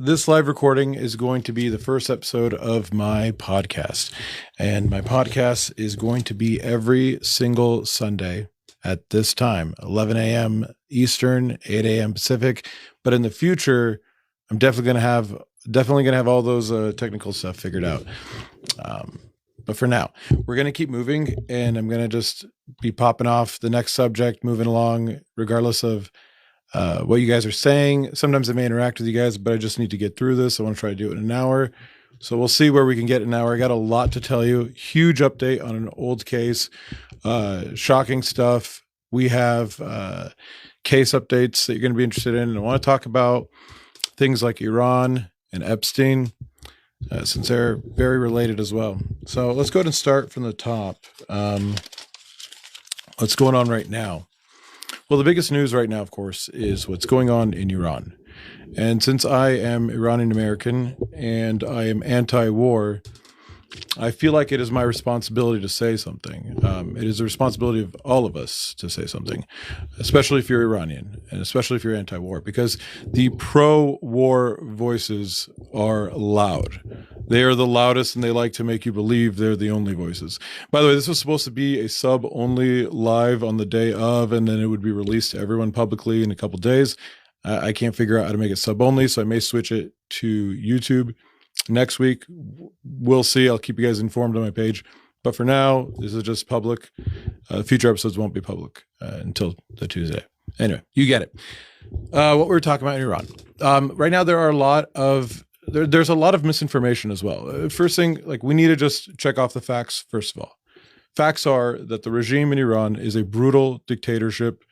This live recording is going to be the first episode of my podcast. And my podcast is going to be every single Sunday at this time, 11 a.m. Eastern, 8 a.m. Pacific. But in the future, I'm definitely going to have all those technical stuff figured out. But for now, we're going to keep moving, and I'm going to just be popping off the next subject, moving along, regardless of what you guys are saying. Sometimes I may interact with you guys, but I just need to get through this. I want to try to do it in an hour. So we'll see where we can get in an hour. I got a lot to tell you. Huge update on an old case. Shocking stuff. We have case updates that you're going to be interested in. And I want to talk about things like Iran and Epstein, since they're very related as well. So let's go ahead and start from the top. What's going on right now? Well, the biggest news right now, of course, is what's going on in Iran. And since I am Iranian American and I am anti-war, I feel like it is my responsibility to say something. It is the responsibility of all of us to say something, especially if you're Iranian and especially if you're anti-war, because the pro-war voices are loud. They are the loudest, and they like to make you believe they're the only voices. By the way, this was supposed to be a sub-only live on the day of, and then it would be released to everyone publicly in a couple days. I can't figure out how to make it sub-only, so I may switch it to YouTube next week. We'll see. I'll keep you guys informed on my page. But for now, this is just public. Future episodes won't be public until the Tuesday. Anyway, you get it. What we're talking about in Iran. Right now, there are a lot of there's a lot of misinformation as well. First thing, we need to just check off the facts. First of all, facts are that the regime in Iran is a brutal dictatorship,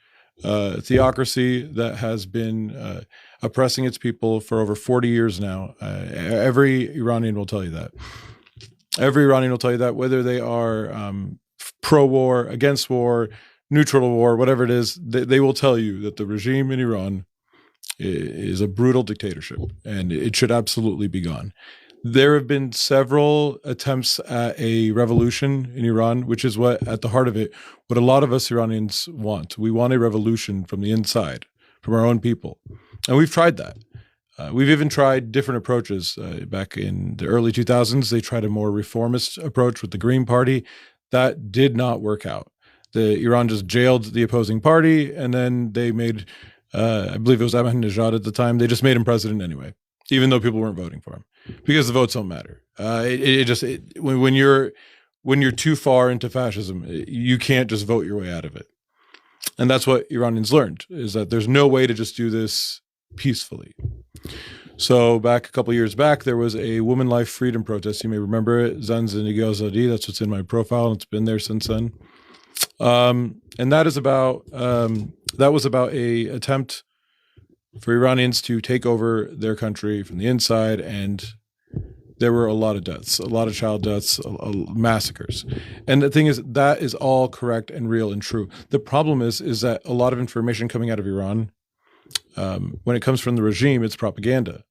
theocracy that has been oppressing its people for over 40 years now. Every Iranian will tell you that. Every Iranian will tell you that, whether they are pro-war, against war, neutral war, whatever it is, they will tell you that the regime in Iran is a brutal dictatorship, and it should absolutely be gone. There have been several attempts at a revolution in Iran, which is what, at the heart of it, what a lot of us Iranians want. We want a revolution from the inside, from our own people. And we've tried that. We've even tried different approaches. Back in the early 2000s, they tried a more reformist approach with the Green Party. That did not work out. Iran just jailed the opposing party, and then they made, I believe it was Ahmadinejad at the time, they just made him president anyway, even though people weren't voting for him, because the votes don't matter. When you're too far into fascism, you can't just vote your way out of it. And that's what Iranians learned, is that there's no way to just do this peacefully. So a couple years back, there was a woman life freedom protest. You may remember it, Zanzandagi Azadi. That's what's in my profile, and it's been there since then. And that was about a attempt for Iranians to take over their country from the inside, and there were a lot of deaths, a lot of child deaths, massacres. And the thing is, that is all correct and real and true. The problem is that a lot of information coming out of Iran, when it comes from the regime, it's propaganda.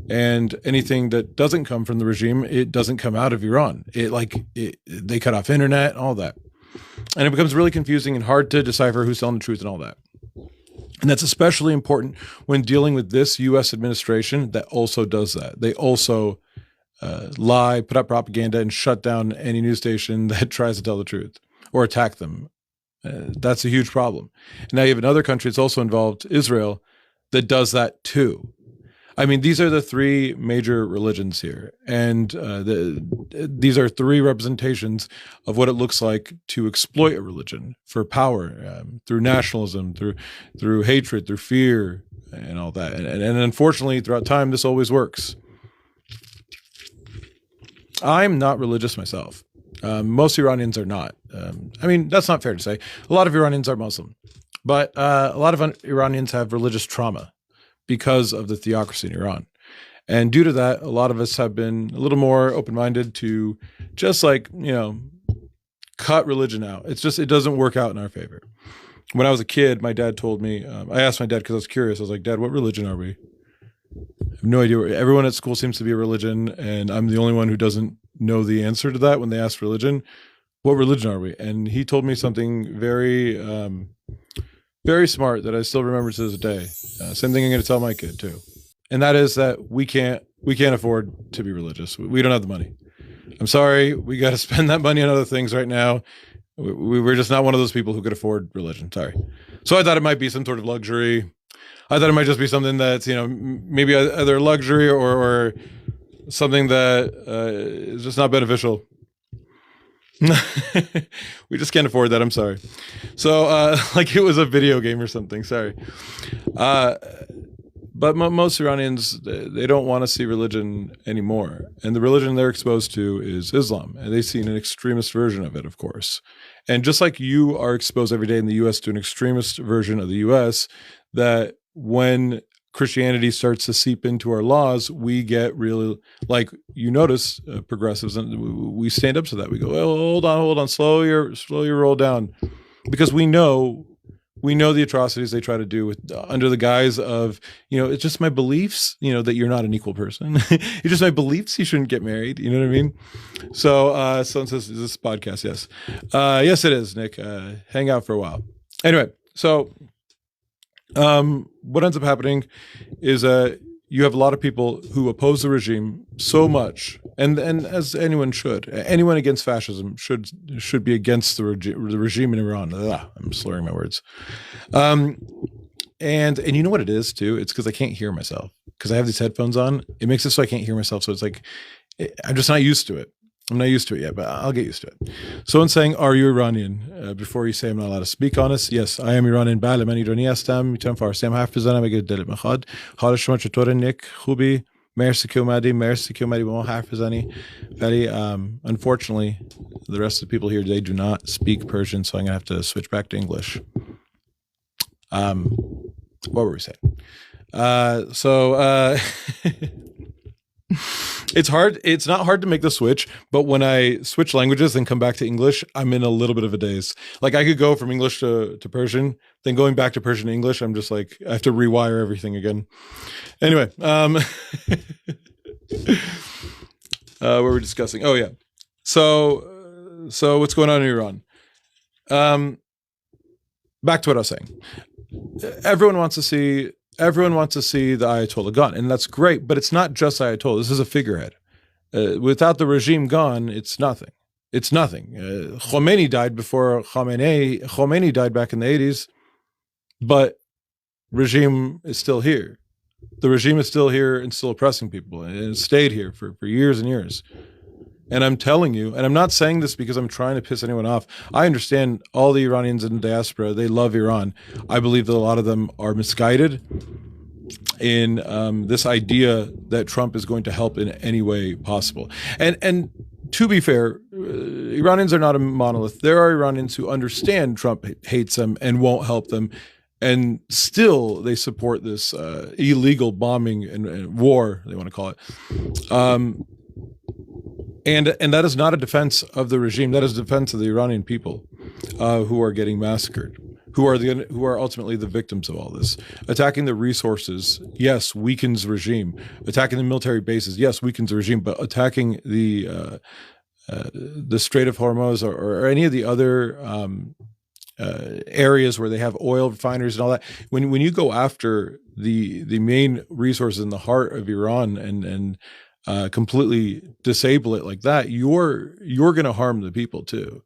And anything that doesn't come from the regime, it doesn't come out of Iran. They cut off internet, all that. And it becomes really confusing and hard to decipher who's telling the truth and all that. And that's especially important when dealing with this U.S. administration that also does that. They also lie, put up propaganda, and shut down any news station that tries to tell the truth or attack them. That's a huge problem. And now you have another country that's also involved, Israel, that does that too. I mean, these are the three major religions here. And these are three representations of what it looks like to exploit a religion for power, through nationalism, through hatred, through fear, and all that. And unfortunately, throughout time, this always works. I'm not religious myself. Most Iranians are not. I mean, that's not fair to say. A lot of Iranians are Muslim. But a lot of Iranians have religious trauma because of the theocracy in Iran. And due to that, a lot of us have been a little more open-minded to just cut religion out. It doesn't work out in our favor. When I was a kid, my dad told me, I asked my dad because I was curious. I was like, Dad, what religion are we? I have no idea. Everyone at school seems to be a religion, and I'm the only one who doesn't know the answer to that when they ask religion. What religion are we? And he told me something very, very smart that I still remember to this day. Same thing I'm going to tell my kid too. and that is that we can't afford to be religious. We don't have the money. I'm sorry, we got to spend that money on other things right now. We're just not one of those people who could afford religion. Sorry. So I thought it might be some sort of luxury. I thought it might just be something that's, maybe either luxury or something that is just not beneficial. We just can't afford that. I'm sorry. So like it was a video game or something. Sorry. But most Iranians, they don't want to see religion anymore. And the religion they're exposed to is Islam. And they've seen an extremist version of it, of course. And just like you are exposed every day in the U.S. to an extremist version of the U.S., that when Christianity starts to seep into our laws, we get really, like you notice, progressives, and we stand up to that. We go, oh, hold on, slow your roll down. Because we know the atrocities they try to do with under the guise of, it's just my beliefs, that you're not an equal person. It's just my beliefs you shouldn't get married. You know what I mean? So someone says, is this podcast? Yes. Yes, it is, Nick. Hang out for a while. Anyway, so what ends up happening is you have a lot of people who oppose the regime so much, and as anyone should, anyone against fascism should be against the regime in Iran. I'm slurring my words. And you know what it is too? It's because I can't hear myself because I have these headphones on. It makes it so I can't hear myself. So it's like I'm just not used to it. I'm not used to it yet, but I'll get used to it. Someone's saying, are you Iranian? Before you say I'm not allowed to speak on this, yes, I am Iranian. بله من ایرانی هستم. میتونم فارسی هم حرف بزنم اگه دلت میخواد. حال شما چطوره نیک؟ خوبی؟ مرسی که اومدی با ما حرف بزنی. ولی unfortunately, the rest of the people here, they do not speak Persian, so I'm going to have to switch back to English. What were we saying? It's hard. It's not hard to make the switch, but when I switch languages and come back to English, I'm in a little bit of a daze. Like I could go from English to Persian, then going back to Persian to English, I'm just like, I have to rewire everything again. Anyway, what were we discussing? Oh yeah. So what's going on in Iran? Back to what I was saying. Everyone wants to see the Ayatollah gone, and that's great, but it's not just Ayatollah. This is a figurehead. Without the regime gone, it's nothing. It's nothing. Khomeini died before Khomeini died back in the 80s, but regime is still here. The regime is still here and still oppressing people, and it stayed here for years and years. And I'm telling you, and I'm not saying this because I'm trying to piss anyone off. I understand all the Iranians in the diaspora, they love Iran. I believe that a lot of them are misguided in this idea that Trump is going to help in any way possible. And to be fair, Iranians are not a monolith. There are Iranians who understand Trump hates them and won't help them. And still they support this illegal bombing and war, they want to call it. And that is not a defense of the regime. That is a defense of the Iranian people who are getting massacred, who are ultimately the victims of all this. Attacking the resources, yes, weakens the regime. Attacking the military bases, yes, weakens the regime. But attacking the Strait of Hormuz or any of the other areas where they have oil refineries and all that, when you go after the main resources in the heart of Iran and completely disable it like that, you're going to harm the people too.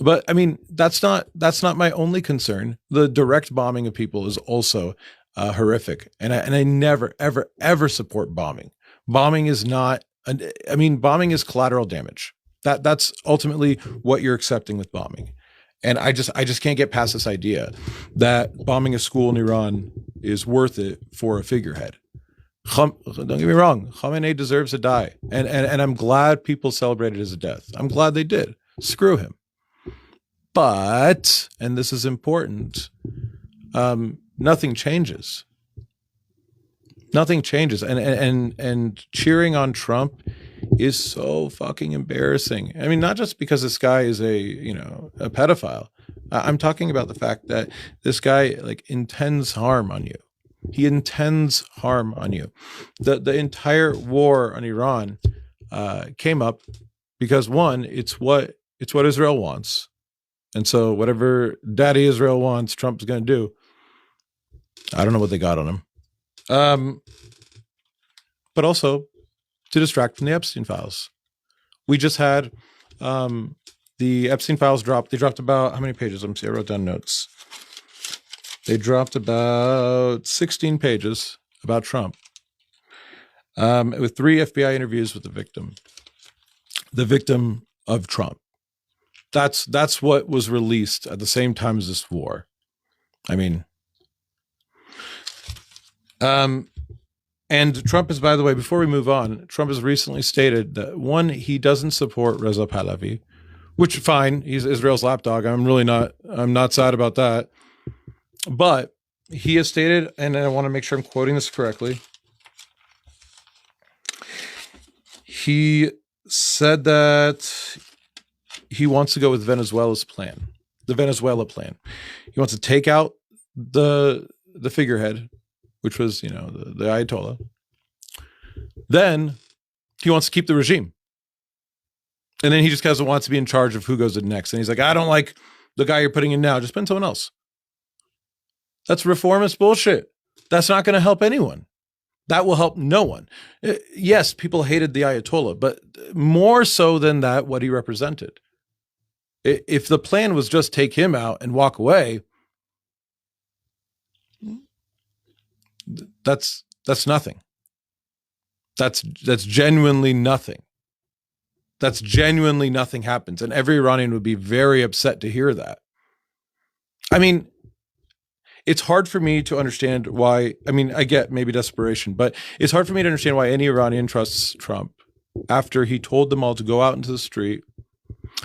But I mean, that's not my only concern. The direct bombing of people is also horrific, and I never ever support bombing. Bombing is not. Bombing is collateral damage. That's ultimately what you're accepting with bombing, and I just can't get past this idea that bombing a school in Iran is worth it for a figurehead. Don't get me wrong, Khamenei deserves to die, and I'm glad people celebrated his death. I'm glad they did. Screw him. But, and this is important, nothing changes. Nothing changes, and cheering on Trump is so fucking embarrassing. I mean, not just because this guy is a pedophile. I'm talking about the fact that this guy intends harm on you. He intends harm on you. The entire war on Iran came up because one, it's what Israel wants, and so whatever Daddy Israel wants, Trump's going to do. I don't know what they got on him. but also to distract from the Epstein files. We just had the Epstein files dropped. They dropped about how many pages? Let me see. I wrote down notes. They dropped about 16 pages about Trump, with 3 FBI interviews with the victim of Trump. That's what was released at the same time as this war. I mean, and Trump is, by the way, before we move on, Trump has recently stated that, one, he doesn't support Reza Pahlavi, which fine, he's Israel's lapdog. I'm not sad about that. But he has stated, and I want to make sure I'm quoting this correctly. He said that he wants to go with Venezuela's plan, the Venezuela plan. He wants to take out the figurehead, which was, the Ayatollah. Then he wants to keep the regime. And then he just wants to be in charge of who goes in next. And he's like, I don't like the guy you're putting in now. Just put in someone else. That's reformist bullshit. That's not going to help anyone. That will help no one. Yes, people hated the Ayatollah, but more so than that, what he represented. If the plan was just take him out and walk away, that's nothing. That's genuinely nothing. That's genuinely nothing happens. And every Iranian would be very upset to hear that. I mean, it's hard for me to understand why. I mean, I get maybe desperation, but it's hard for me to understand why any Iranian trusts Trump after he told them all to go out into the street.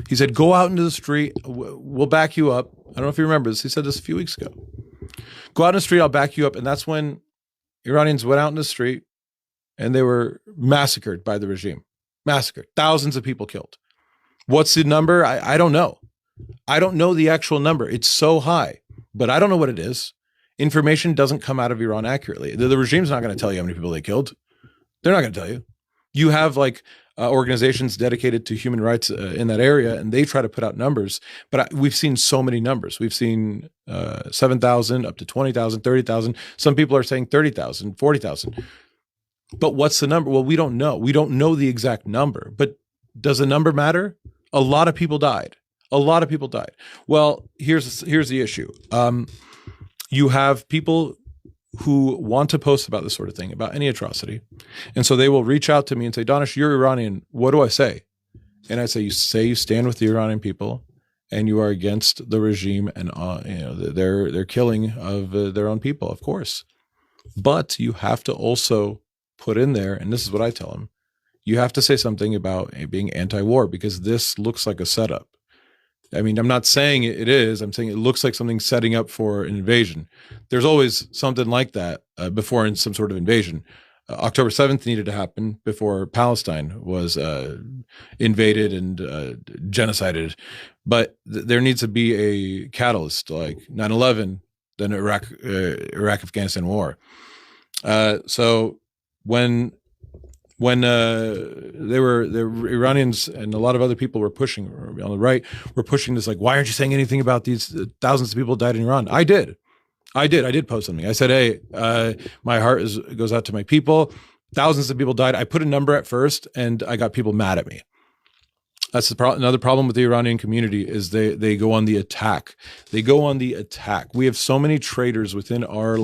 He said, go out into the street. We'll back you up. I don't know if you remember this. He said this a few weeks ago. Go out in the street. I'll back you up. And that's when Iranians went out in the street and they were massacred by the regime. Massacred. Thousands of people killed. What's the number? I don't know. I don't know the actual number. It's so high, but I don't know what it is. Information doesn't come out of Iran accurately. The regime's not going to tell you how many people they killed. They're not going to tell you. You have organizations dedicated to human rights in that area, and they try to put out numbers. But we've seen so many numbers. We've seen 7,000 up to 20,000, 30,000. Some people are saying 30,000, 40,000. But what's the number? Well, we don't know. We don't know the exact number. But does the number matter? A lot of people died. A lot of people died. Well, here's the issue. You have people who want to post about this sort of thing, about any atrocity. And so they will reach out to me and say, Danesh, you're Iranian. What do I say? And I say you stand with the Iranian people and you are against the regime and their killing of their own people, of course. But you have to also put in there, and this is what I tell them, you have to say something about being anti-war, because this looks like a setup. I mean, I'm not saying it is. I'm saying it looks like something setting up for an invasion. There's always something like that before in some sort of invasion. October 7th needed to happen before Palestine was invaded and genocided. But there needs to be a catalyst like 9/11, then Iraq-Afghanistan war. So when the Iranians and a lot of other people were pushing on the right, were pushing this, like, why aren't you saying anything about these thousands of people died in Iran? I did post something. I said, hey, my heart goes out to my people. Thousands of people died. I put a number at first and I got people mad at me. That's another problem with the Iranian community is they go on the attack. They go on the attack. We have so many traitors within our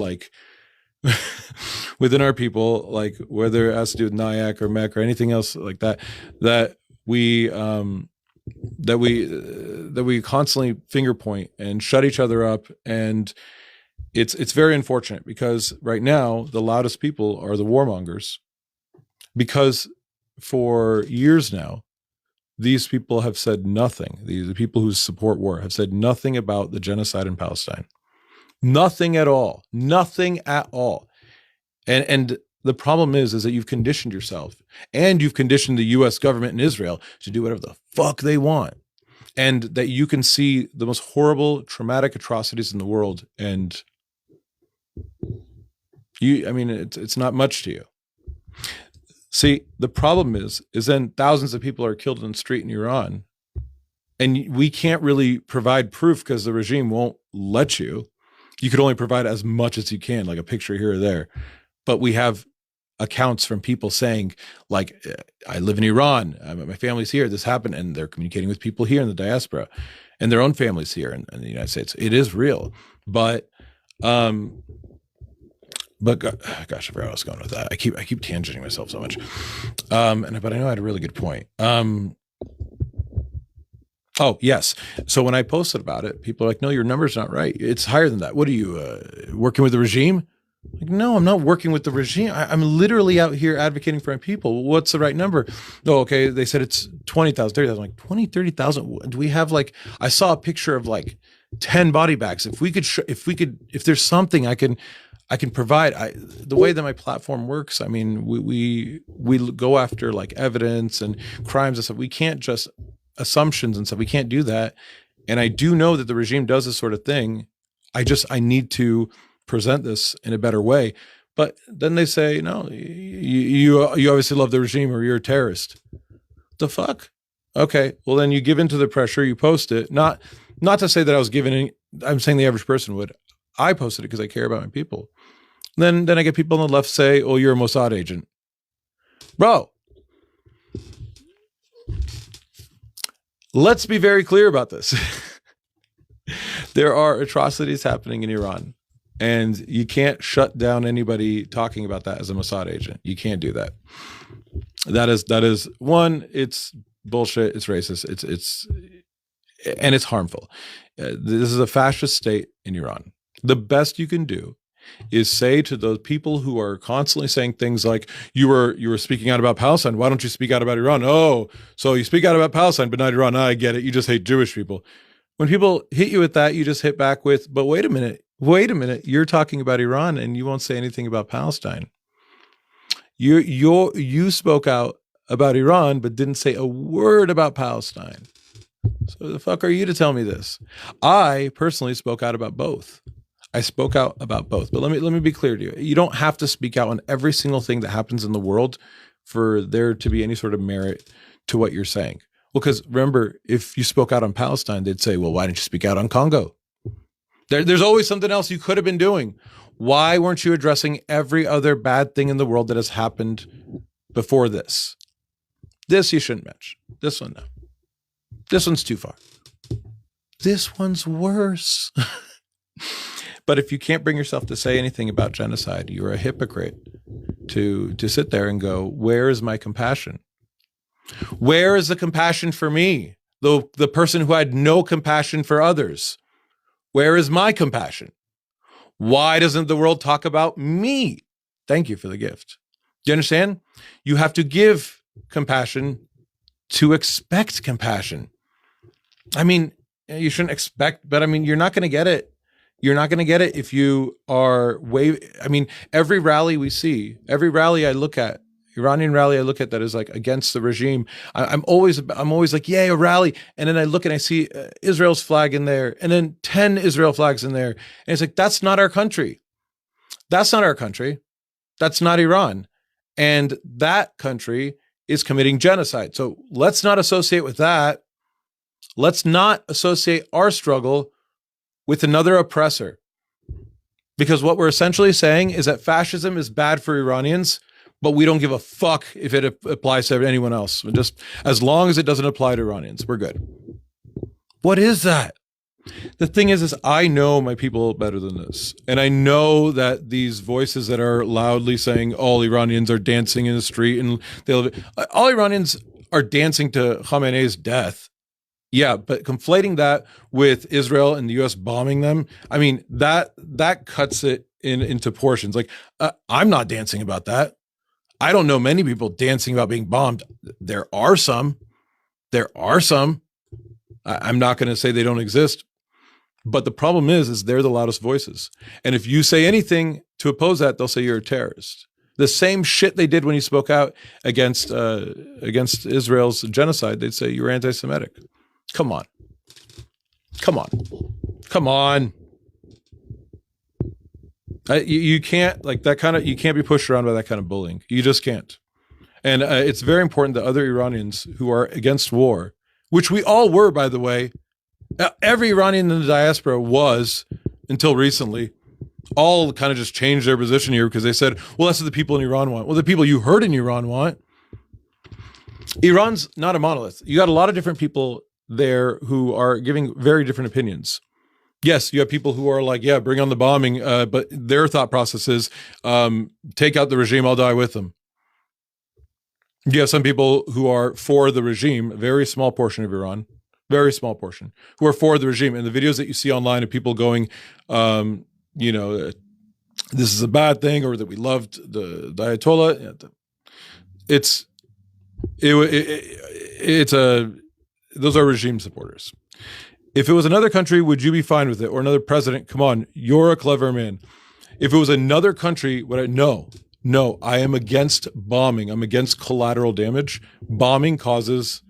within our people, like whether it has to do with Nyack or Mech or anything else like that, that we constantly finger point and shut each other up. And it's very unfortunate because right now the loudest people are the warmongers, because for years now, these people have said nothing. The people who support war have said nothing about the genocide in Palestine. Nothing at all. Nothing at all. And the problem is that you've conditioned yourself and you've conditioned the U.S. government in Israel to do whatever the fuck they want. And that you can see the most horrible, traumatic atrocities in the world. And it's not much to you. See, the problem is then thousands of people are killed in the street in Iran. And we can't really provide proof because the regime won't let you. You could only provide as much as you can, like a picture here or there. But we have accounts from people saying, like, I live in Iran, my family's here, this happened, and they're communicating with people here in the diaspora and their own families here in the United States. It is real. But gosh, I forgot where I was going with that. I keep tangenting myself so much. But I know I had a really good point. Oh, yes. So when I posted about it, people are like, no, your number's not right. It's higher than that. What are you, working with the regime? Like, no, I'm not working with the regime. I'm literally out here advocating for my people. What's the right number? Oh, okay. They said it's 20,000, 30,000. Like 20, 30,000. Do we have like, I saw a picture of like 10 body bags. If there's something I can provide. The way that my platform works, I mean, we go after like evidence and crimes and stuff. We can't just assumptions and stuff. We can't do that. And I do know that the regime does this sort of thing. I need to present this in a better way. But then they say, no, you obviously love the regime or you're a terrorist. The fuck? Okay. Well, then you give into the pressure, you post it. Not to say that I was giving, I'm saying the average person would. I posted it because I care about my people. Then I get people on the left say, oh, you're a Mossad agent. Bro, let's be very clear about this. There are atrocities happening in Iran, and you can't shut down anybody talking about that as a Mossad agent. You can't do that. That is one, it's bullshit, it's racist, and it's harmful. This is a fascist state in Iran. The best you can do is say to those people who are constantly saying things like, you were speaking out about Palestine, why don't you speak out about Iran? Oh, so you speak out about Palestine, but not Iran. I get it. You just hate Jewish people. When people hit you with that, you just hit back with, but wait a minute. You're talking about Iran and you won't say anything about Palestine. You spoke out about Iran, but didn't say a word about Palestine. So the fuck are you to tell me this? I personally spoke out about both. But let me be clear to you. You don't have to speak out on every single thing that happens in the world for there to be any sort of merit to what you're saying. Well, because remember, if you spoke out on Palestine, they'd say, well, why didn't you speak out on Congo? There's always something else you could have been doing. Why weren't you addressing every other bad thing in the world that has happened before this? This you shouldn't mention. This one, no. This one's too far. This one's worse. But if you can't bring yourself to say anything about genocide, you're a hypocrite to sit there and go, where is my compassion? Where is the compassion for me? The person who had no compassion for others. Where is my compassion? Why doesn't the world talk about me? Thank you for the gift. Do you understand? You have to give compassion to expect compassion. I mean, you shouldn't expect, but I mean, you're not going to get it. You're not going to get it if you are every rally we see, every rally I look at, Iranian rally I look at that is like against the regime. I'm always like, yay, a rally. And then I look and I see Israel's flag in there and then 10 Israel flags in there. And it's like, that's not our country. That's not our country. That's not Iran. And that country is committing genocide. So let's not associate with that. Let's not associate our struggle with another oppressor. Because what we're essentially saying is that fascism is bad for Iranians, but we don't give a fuck if it applies to anyone else. Just as long as it doesn't apply to Iranians, we're good. What is that? The thing is I know my people better than this. And I know that these voices that are loudly saying all Iranians are dancing in the street and all Iranians are dancing to Khamenei's death. Yeah, but conflating that with Israel and the U.S. bombing them, I mean, that cuts it into portions. Like, I'm not dancing about that. I don't know many people dancing about being bombed. There are some. I'm not going to say they don't exist. But the problem is they're the loudest voices. And if you say anything to oppose that, they'll say you're a terrorist. The same shit they did when you spoke out against Israel's genocide, they'd say you're anti-Semitic. Come on. You can't you can't be pushed around by that kind of bullying. You just can't. And it's very important that other Iranians who are against war, which we all were, by the way, every Iranian in the diaspora was until recently. all kind of just changed their position here because they said, well, that's what the people in Iran want. Well, the people you heard in Iran want. Iran's not a monolith. You got a lot of different people there who are giving very different opinions. Yes, you have people who are like, yeah, bring on the bombing, but their thought process is, take out the regime, I'll die with them. You have some people who are for the regime, a very small portion of Iran, very small portion, who are for the regime. And the videos that you see online of people going, you know, this is a bad thing, or that we loved the Ayatollah. Those are regime supporters. If it was another country, would you be fine with it? Or another president? Come on, you're a clever man. If it was another country, would I? No, I am against bombing. I'm against collateral damage. Bombing causes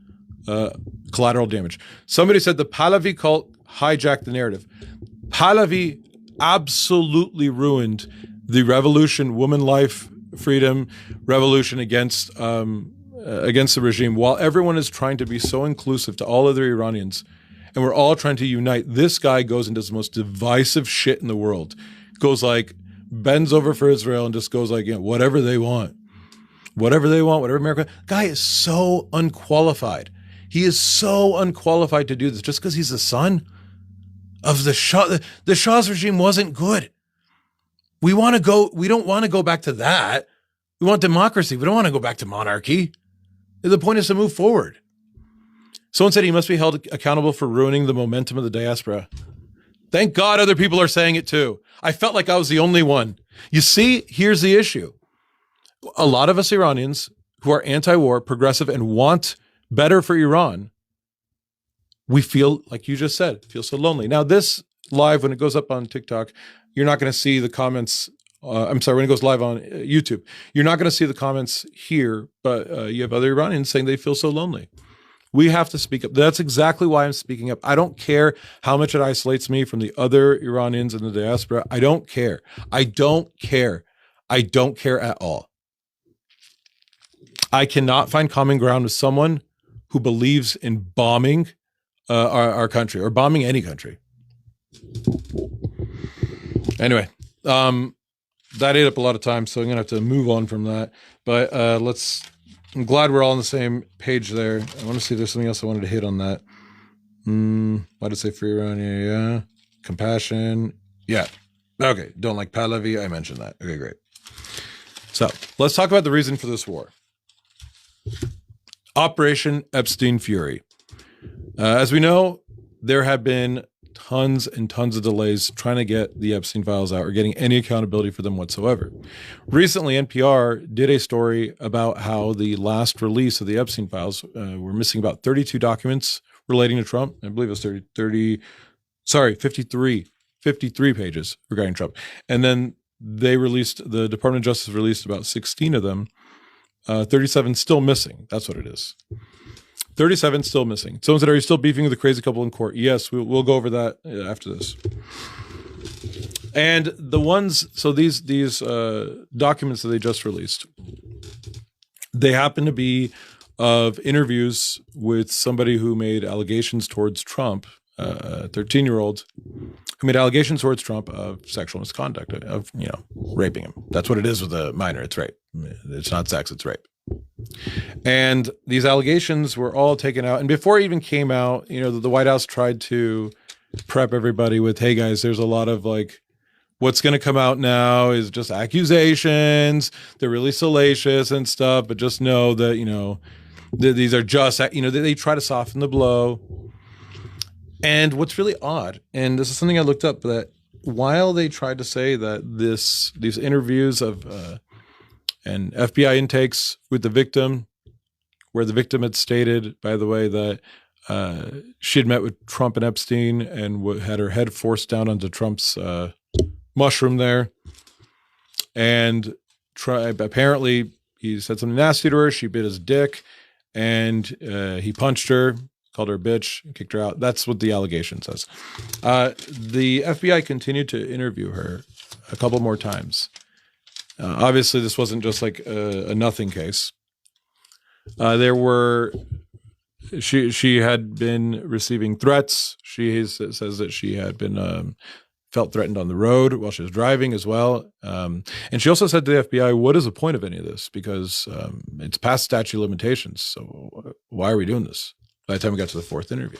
collateral damage. Somebody said the Pahlavi cult hijacked the narrative. Pahlavi absolutely ruined the revolution, woman life, freedom, revolution against the regime. While everyone is trying to be so inclusive to all other Iranians, and we're all trying to unite, this guy goes and does the most divisive shit in the world. Goes like, bends over for Israel and just goes like, you know, whatever they want, whatever America. Guy is so unqualified. He is so unqualified to do this just because he's the son of the Shah. The Shah's regime wasn't good. We don't want to go back to that. We want democracy. We don't want to go back to monarchy. The point is to move forward. Someone said he must be held accountable for ruining the momentum of the diaspora. Thank God other people are saying it too. I felt like I was the only one. You see, here's the issue. A lot of us Iranians who are anti-war, progressive, and want better for Iran, we feel, like you just said, feel so lonely. Now, this live, when it goes up on TikTok, you're not going to see the comments. When it goes live on YouTube, you're not going to see the comments here, but you have other Iranians saying they feel so lonely. We have to speak up. That's exactly why I'm speaking up. I don't care how much it isolates me from the other Iranians in the diaspora. I don't care. I don't care at all. I cannot find common ground with someone who believes in bombing our country or bombing any country. Anyway, that ate up a lot of time, so I'm going to have to move on from that. But I'm glad we're all on the same page there. I want to see if there's something else I wanted to hit on that. Why did it say free Iran? Yeah. Compassion. Yeah. Okay. Don't like Pahlavi. I mentioned that. Okay, great. So let's talk about the reason for this war. Operation Epstein Fury. As we know, there have been tons and tons of delays trying to get the Epstein files out or getting any accountability for them whatsoever. Recently, NPR did a story about how the last release of the Epstein files were missing about 32 documents relating to Trump. I believe it was 53 pages regarding Trump. And then the Department of Justice released about 16 of them. 37 still missing. That's what it is. 37 still missing. Someone said, are you still beefing with the crazy couple in court? Yes, we'll go over that after this. And the ones, so these documents that they just released, they happen to be of interviews with somebody who made allegations towards Trump, a 13-year-old who made allegations towards Trump of sexual misconduct, of, raping him. That's what it is with a minor. It's rape. It's not sex, it's rape. And these allegations were all taken out. And before it even came out, the White House tried to prep everybody with, hey guys, there's a lot of what's going to come out now is just accusations. They're really salacious and stuff, but just know that, these are just, they try to soften the blow. And what's really odd, and this is something I looked up, that while they tried to say that these interviews of and FBI intakes with the victim, where the victim had stated, by the way, that she had met with Trump and Epstein and had her head forced down onto Trump's mushroom there. And apparently he said something nasty to her. She bit his dick and he punched her, called her a bitch, kicked her out. That's what the allegation says. The FBI continued to interview her a couple more times. Obviously, this wasn't just like a nothing case. She had been receiving threats. She says that she had been felt threatened on the road while she was driving as well. And she also said to the FBI, what is the point of any of this? Because it's past statute of limitations. So why are we doing this? By the time we got to the fourth interview.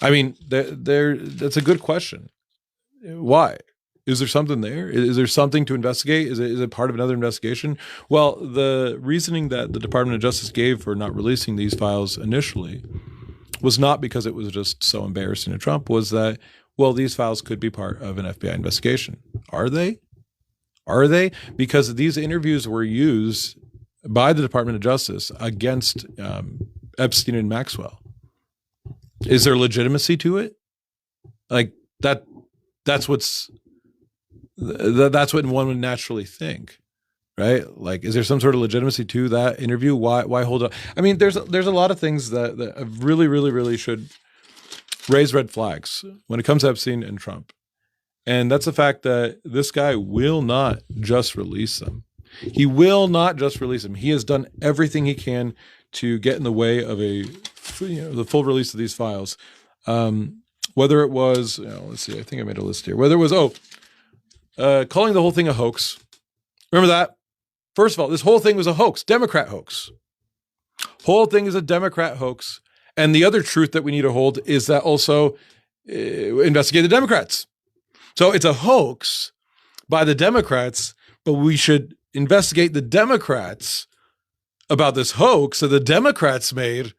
I mean, that's a good question. Why? Is there something there? Is there something to investigate? Is it part of another investigation? Well, the reasoning that the Department of Justice gave for not releasing these files initially was not because it was just so embarrassing to Trump, was that, well, these files could be part of an FBI investigation. Are they? Are they? Because these interviews were used by the Department of Justice against Epstein and Maxwell. Is there legitimacy to it? Like that's what one would naturally think, right? Like, is there some sort of legitimacy to that interview? Why hold up? I mean, there's a lot of things that really should raise red flags when it comes to Epstein and Trump. And that's the fact that this guy will not just release them. He will not just release them. He has done everything he can to get in the way of the full release of these files. Whether it was, let's see, I think I made a list here. Whether it was, calling the whole thing a hoax. Remember that? First of all, this whole thing was a hoax, Democrat hoax. Whole thing is a Democrat hoax. And the other truth that we need to hold is that also investigate the Democrats. So it's a hoax by the Democrats, but we should investigate the Democrats about this hoax that the Democrats made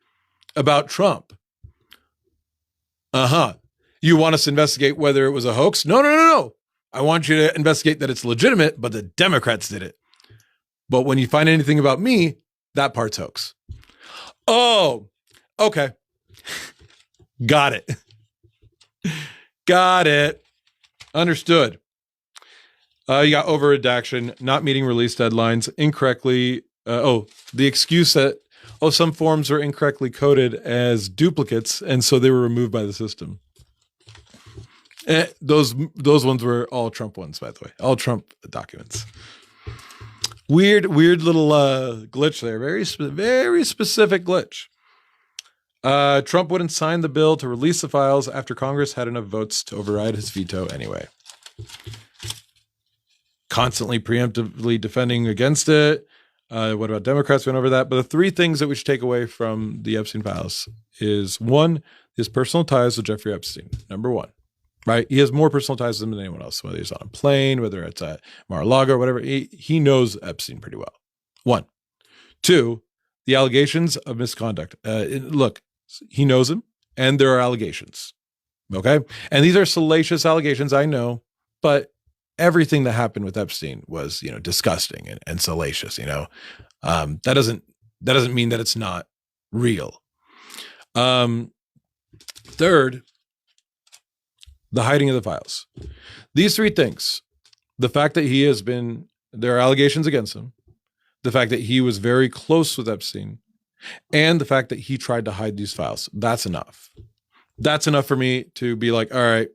about Trump. You want us to investigate whether it was a hoax? No. I want you to investigate that it's legitimate, but the Democrats did it. But when you find anything about me, that part's hoax. Oh, okay. Got it. Got it. Understood. You got over-redaction, not meeting release deadlines, incorrectly. The excuse that, some forms are incorrectly coded as duplicates, and so they were removed by the system. Those ones were all Trump ones, by the way. All Trump documents. Weird little glitch there. Very specific glitch. Trump wouldn't sign the bill to release the files after Congress had enough votes to override his veto anyway. Constantly preemptively defending against it. What about Democrats? Went over that. But the three things that we should take away from the Epstein files is, one, his personal ties with Jeffrey Epstein. Number one. Right? He has more personal ties to them than anyone else, whether he's on a plane, whether it's at Mar-a-Lago or whatever. He knows Epstein pretty well. One. Two, the allegations of misconduct. Look, he knows him, and there are allegations. Okay? And these are salacious allegations, I know, but everything that happened with Epstein was, disgusting and salacious, That doesn't mean that it's not real. Third, the hiding of the files. These three things, the fact that there are allegations against him, the fact that he was very close with Epstein, and the fact that he tried to hide these files, that's enough. That's enough for me to be like, all right,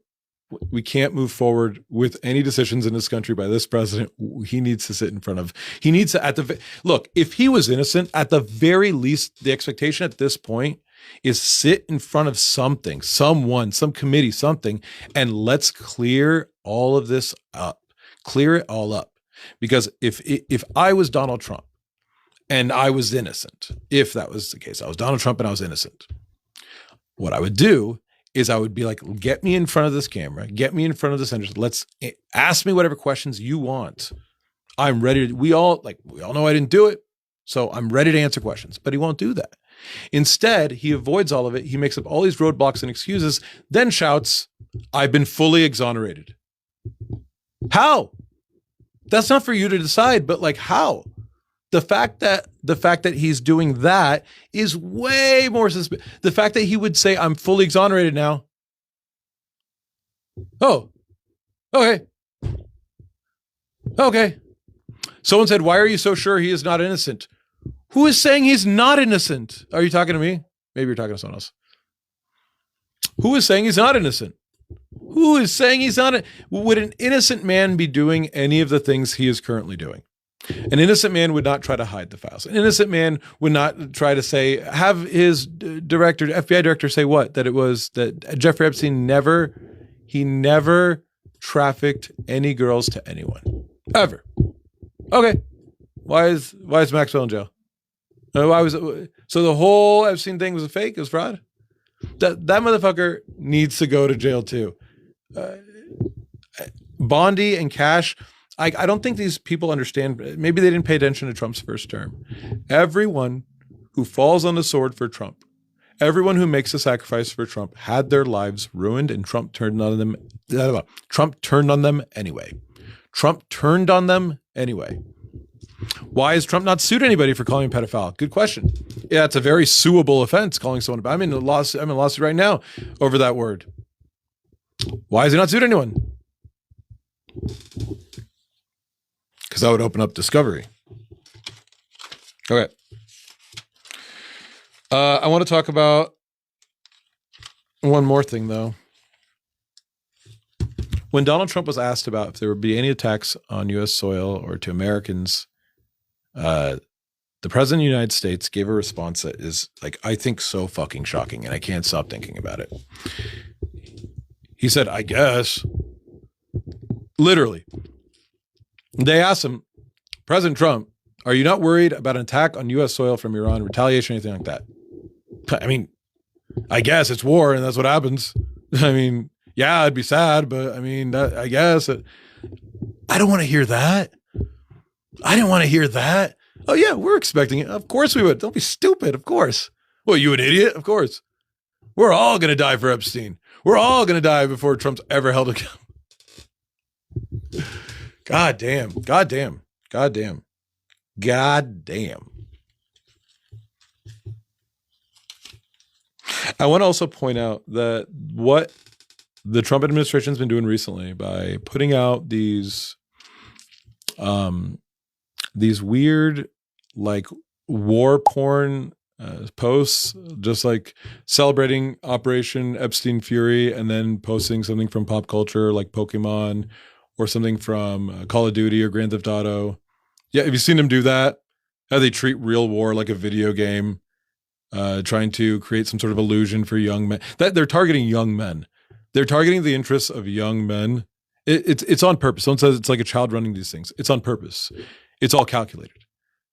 we can't move forward with any decisions in this country by this president. He needs to sit in front of, look, if he was innocent, at the very least, the expectation at this point is sit in front of something, someone, some committee, something, and let's clear all of this up, clear it all up. Because if I was Donald Trump and I was innocent, if that was the case, I was Donald Trump and I was innocent, what I would do is I would be like, get me in front of this camera, get me in front of the senators. Let's ask me whatever questions you want. I'm ready to, we all know I didn't do it. So I'm ready to answer questions, but he won't do that. Instead, he avoids all of it. He makes up all these roadblocks and excuses, then shouts, I've been fully exonerated. How? That's not for you to decide, but like how? The fact that he's doing that is way more suspicious. The fact that he would say, I'm fully exonerated now. Oh, okay. Okay. Someone said, why are you so sure he is not innocent? Who is saying he's not innocent? Are you talking to me? Maybe you're talking to someone else. Who is saying he's not innocent? Who is saying he's not? Would an innocent man be doing any of the things he is currently doing? An innocent man would not try to hide the files. An innocent man would not try to say, have his FBI director say what? That it was that Jeffrey Epstein never trafficked any girls to anyone ever. Okay, why is Maxwell in jail? Why was it? So the whole Epstein thing was a fake? It was fraud? That motherfucker needs to go to jail too. Bondi and Cash, I don't think these people understand. Maybe they didn't pay attention to Trump's first term. Everyone who falls on the sword for Trump, everyone who makes a sacrifice for Trump had their lives ruined, and Trump turned on them. Trump turned on them anyway. Trump turned on them anyway. Why has Trump not sued anybody for calling him a pedophile? Good question. Yeah, it's a very suable offense calling someone. I'm in a lawsuit right now over that word. Why has he not sued anyone? Because that would open up discovery. Okay. I want to talk about one more thing, though. When Donald Trump was asked about if there would be any attacks on U.S. soil or to Americans, the president of the United States gave a response that is, like, I think so fucking shocking, and I can't stop thinking about it. He said, I guess. Literally. They asked him, President Trump, are you not worried about an attack on U.S. soil from Iran, retaliation, anything like that? I mean, I guess it's war, and that's what happens. I mean, yeah, I'd be sad, but I mean, I guess. I don't want to hear that. I didn't want to hear that. Oh, yeah, we're expecting it. Of course we would. Don't be stupid. Of course. Well, you an idiot? Of course. We're all going to die for Epstein. We're all going to die before Trump's ever held accountable. God damn. God damn. God damn. God damn. I want to also point out that what the Trump administration has been doing recently by putting out these weird, like, war porn posts, just like celebrating Operation Epstein Fury and then posting something from pop culture like Pokemon or something from Call of Duty or Grand Theft Auto. Yeah, have you seen them do that? How they treat real war like a video game, trying to create some sort of illusion for young men. That they're targeting young men. They're targeting the interests of young men. It's on purpose. Someone says it's like a child running these things. It's on purpose. It's all calculated.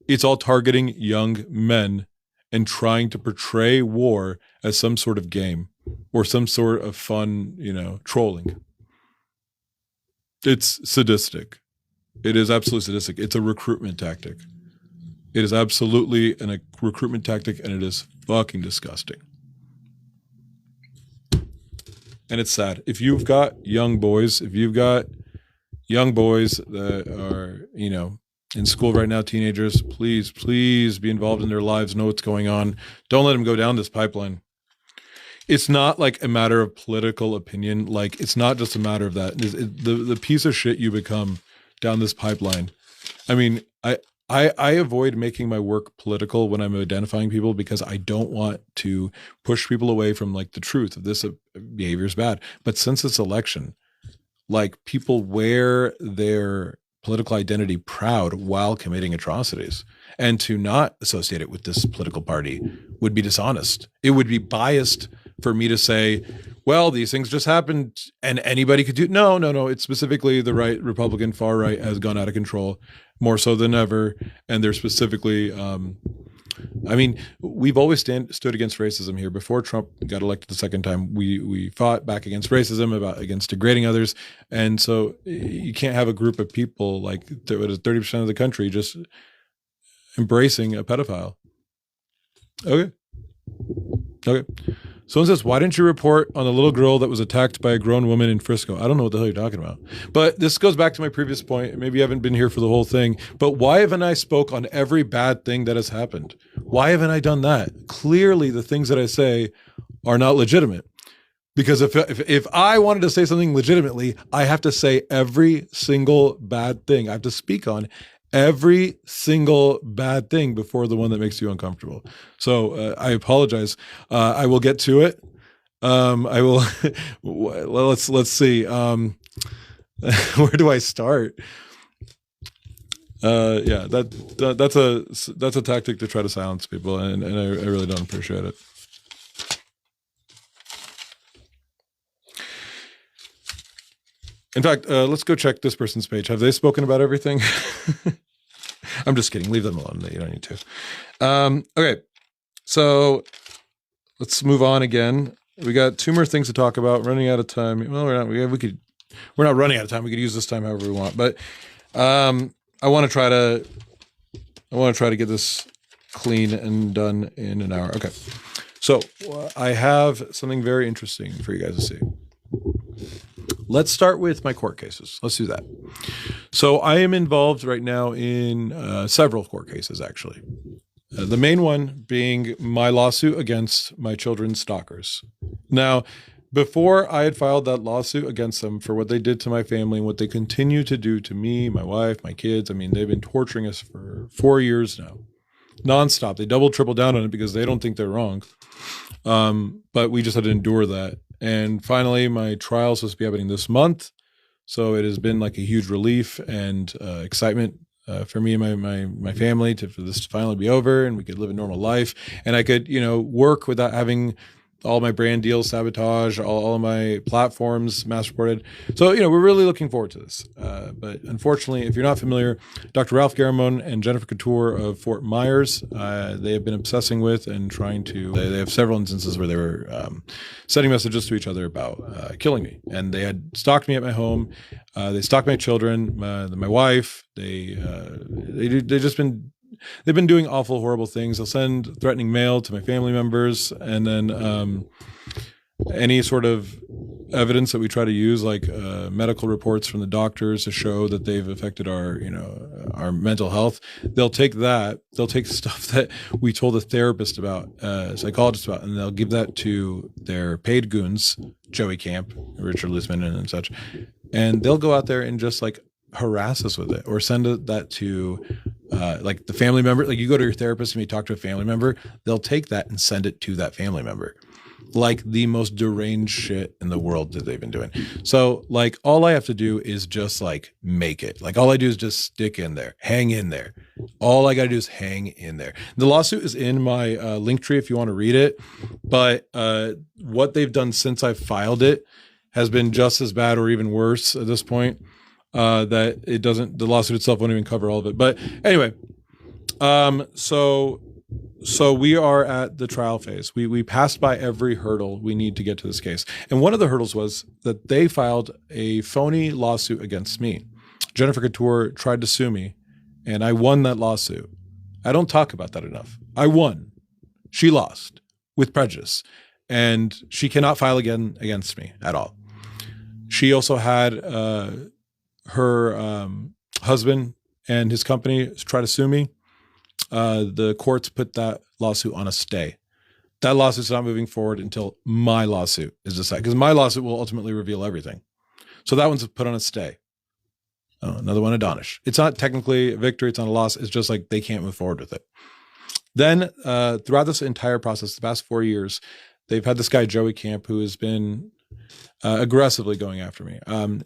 It's all targeting young men and trying to portray war as some sort of game or some sort of fun, trolling. It's sadistic. It is absolutely sadistic. It's a recruitment tactic. It is absolutely a recruitment tactic, and it is fucking disgusting. And it's sad. If you've got young boys that are, in school right now, teenagers, please be involved in their lives, know what's going on. Don't let them go down this pipeline. It's not like a matter of political opinion. Like, it's not just a matter of that. The piece of shit you become down this pipeline. I mean, I avoid making my work political when I'm identifying people because I don't want to push people away from, like, the truth of this behavior is bad. But since it's election, like, people wear their political identity proud while committing atrocities, and to not associate it with this political party would be dishonest. It would be biased for me to say, well, these things just happened and anybody could do. No. It's specifically the right, Republican far right has gone out of control more so than ever. And they're specifically, we've always stood against racism here. Before Trump got elected the second time, we fought back against racism, against degrading others. And so you can't have a group of people like 30% of the country just embracing a pedophile. Okay. Someone says, why didn't you report on the little girl that was attacked by a grown woman in Frisco? I don't know what the hell you're talking about. But this goes back to my previous point. Maybe you haven't been here for the whole thing. But why haven't I spoke on every bad thing that has happened? Why haven't I done that? Clearly, the things that I say are not legitimate. Because if I wanted to say something legitimately, I have to say every single bad thing. I have to speak on every single bad thing before the one that makes you uncomfortable. So I apologize. I will get to it. I will. Let's see. Where do I start? Yeah, that's a tactic to try to silence people, and I really don't appreciate it. In fact, let's go check this person's page. Have they spoken about everything? I'm just kidding. Leave them alone. You don't need to. Okay. So let's move on again. We got 2 more things to talk about. Running out of time. Well, we're not. We're not running out of time. We could use this time however we want. But I want to try to get this clean and done in an hour. Okay. So I have something very interesting for you guys to see. Let's start with my court cases. Let's do that. So I am involved right now in several court cases, actually. The main one being my lawsuit against my children's stalkers. Now, before I had filed that lawsuit against them for what they did to my family and what they continue to do to me, my wife, my kids, I mean, they've been torturing us for 4 years now, nonstop. They double, triple down on it because they don't think they're wrong. But we just had to endure that. And finally, my trial is supposed to be happening this month. So it has been like a huge relief and excitement for me and my family for this to finally be over and we could live a normal life. And I could, work without having all my brand deals sabotaged, all of my platforms mass reported. So, we're really looking forward to this. But unfortunately, if you're not familiar, Dr. Ralph Garamone and Jennifer Couture of Fort Myers, they have been obsessing with and trying to, they have several instances where they were sending messages to each other about killing me. And they had stalked me at my home. They stalked my children, my wife. They've been doing awful, horrible things. They'll send threatening mail to my family members, and then any sort of evidence that we try to use, like medical reports from the doctors to show that they've affected our mental health. They'll take that. They'll take stuff that we told a therapist about, psychologist about, and they'll give that to their paid goons, Joey Camp, Richard Lutzman, and such, and they'll go out there and just like harass us with it, or send that to like the family member. Like you go to your therapist and you talk to a family member, they'll take that and send it to that family member. Like the most deranged shit in the world that they've been doing. So like all I have to do is just like make it. Like all I do is just stick in there, hang in there. All I got to do is hang in there. The lawsuit is in my link tree if you want to read it. But what they've done since I filed it has been just as bad or even worse at this point. That it doesn't, the lawsuit itself won't even cover all of it. But anyway, so we are at the trial phase. We passed by every hurdle we need to get to this case. And one of the hurdles was that they filed a phony lawsuit against me. Jennifer Couture tried to sue me and I won that lawsuit. I don't talk about that enough. I won. She lost with prejudice and she cannot file again against me at all. She also had, her husband and his company try to sue me. The courts put that lawsuit on a stay. That lawsuit's not moving forward until my lawsuit is decided, because my lawsuit will ultimately reveal everything. So that one's put on a stay. Oh, another one, a Danesh. It's not technically a victory. It's not a loss. It's just like they can't move forward with it. Then throughout this entire process, the past 4 years, they've had this guy, Joey Camp, who has been aggressively going after me.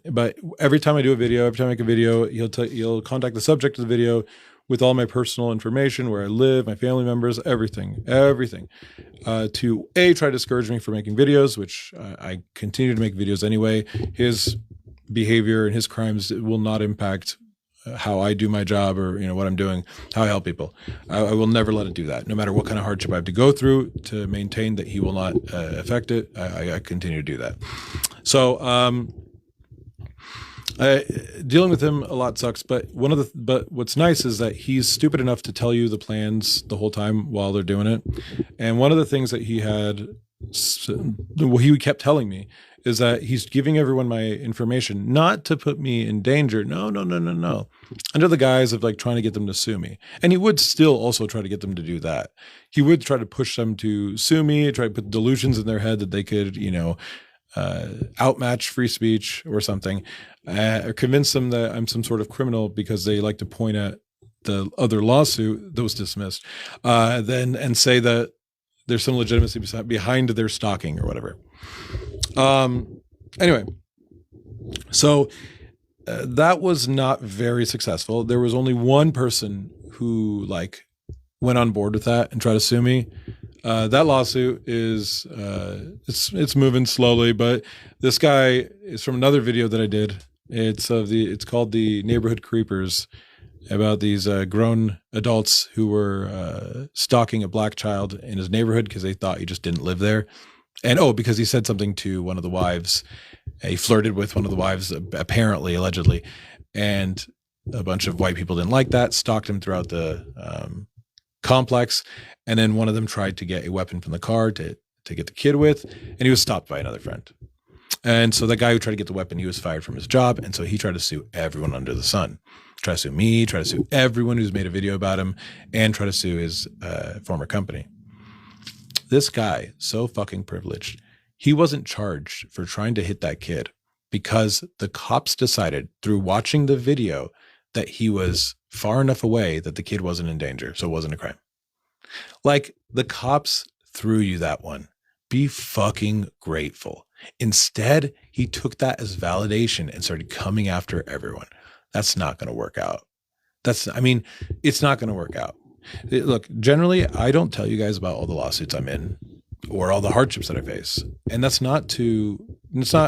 But every time I do a video, every time I make a video, he'll contact the subject of the video with all my personal information, where I live, my family members, everything, to try to discourage me from making videos, which I continue to make videos anyway. His behavior and his crimes will not impact how I do my job or, what I'm doing, how I help people. I will never let it do that. No matter what kind of hardship I have to go through to maintain that he will not affect it, I continue to do that. So, dealing with him a lot sucks, but what's nice is that he's stupid enough to tell you the plans the whole time while they're doing it. And one of the things that he kept telling me is that he's giving everyone my information, not to put me in danger. No. Under the guise of like trying to get them to sue me. And he would still also try to get them to do that. He would try to push them to sue me, try to put delusions in their head that they could, outmatch free speech or something, or convince them that I'm some sort of criminal because they like to point at the other lawsuit that was dismissed, and say that there's some legitimacy behind their stalking or whatever. Anyway, so that was not very successful. There was only one person who went on board with that and tried to sue me. That lawsuit is it's moving slowly, but this guy is from another video that I did It's called the Neighborhood Creepers, about these grown adults who were stalking a black child in his neighborhood because they thought he just didn't live there. And because he said something to one of the wives. He flirted with one of the wives, apparently, allegedly. And a bunch of white people didn't like that, stalked him throughout the complex. And then one of them tried to get a weapon from the car to get the kid with. And he was stopped by another friend. And so the guy who tried to get the weapon, he was fired from his job. And so he tried to sue everyone under the sun. Try to sue me, try to sue everyone who's made a video about him, and try to sue his former company. This guy, so fucking privileged, he wasn't charged for trying to hit that kid because the cops decided through watching the video that he was far enough away that the kid wasn't in danger. So it wasn't a crime. Like, the cops threw you that one. Be fucking grateful. Instead, he took that as validation and started coming after everyone. That's not going to work out. It's not going to work out. Look, generally, I don't tell you guys about all the lawsuits I'm in or all the hardships that I face. And it's not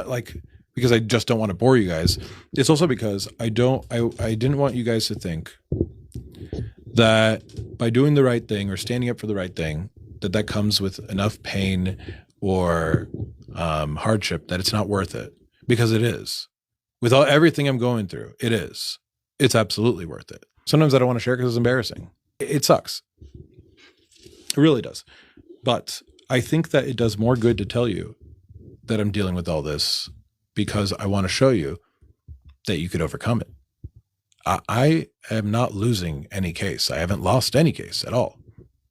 like because I just don't want to bore you guys. It's also because I didn't want you guys to think that by doing the right thing or standing up for the right thing, that comes with enough pain or hardship that it's not worth it, because it is. With everything I'm going through, it is. It's absolutely worth it. Sometimes I don't want to share because it's embarrassing. It sucks. It really does. But I think that it does more good to tell you that I'm dealing with all this because I want to show you that you could overcome it. I am not losing any case. I haven't lost any case at all.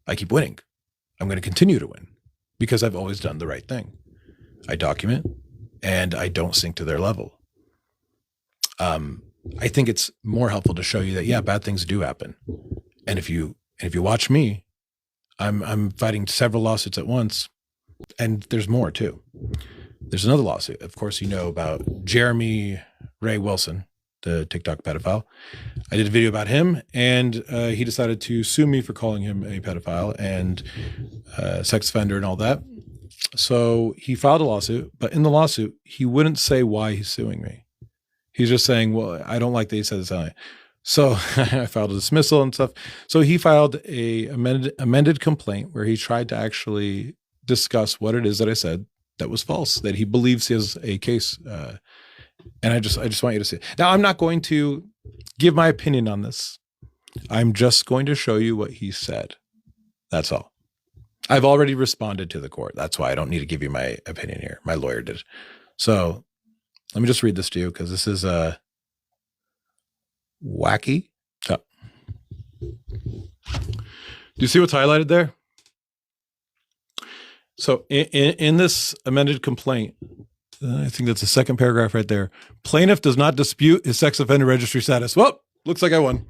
I keep winning. I'm going to continue to win because I've always done the right thing. I document and I don't sink to their level. I think it's more helpful to show you that, yeah, bad things do happen. And if you watch me, I'm fighting several lawsuits at once, and there's more too. There's another lawsuit. Of course, you know about Jeremy Ray Wilson, the TikTok pedophile. I did a video about him, and he decided to sue me for calling him a pedophile and sex offender and all that. So he filed a lawsuit, but in the lawsuit, he wouldn't say why he's suing me. He's just saying, well, I don't like that he said this. So I filed a dismissal and stuff. So he filed a amended complaint where he tried to actually discuss what it is that I said that was false, that he believes he has a case. And I just want you to see it. Now, I'm not going to give my opinion on this. I'm just going to show you what he said. That's all. I've already responded to the court. That's why I don't need to give you my opinion here. My lawyer did. So let me just read this to you because this is wacky. Oh. Do you see what's highlighted there? So in this amended complaint, I think that's the second paragraph right there. Plaintiff does not dispute his sex offender registry status. Well, looks like I won.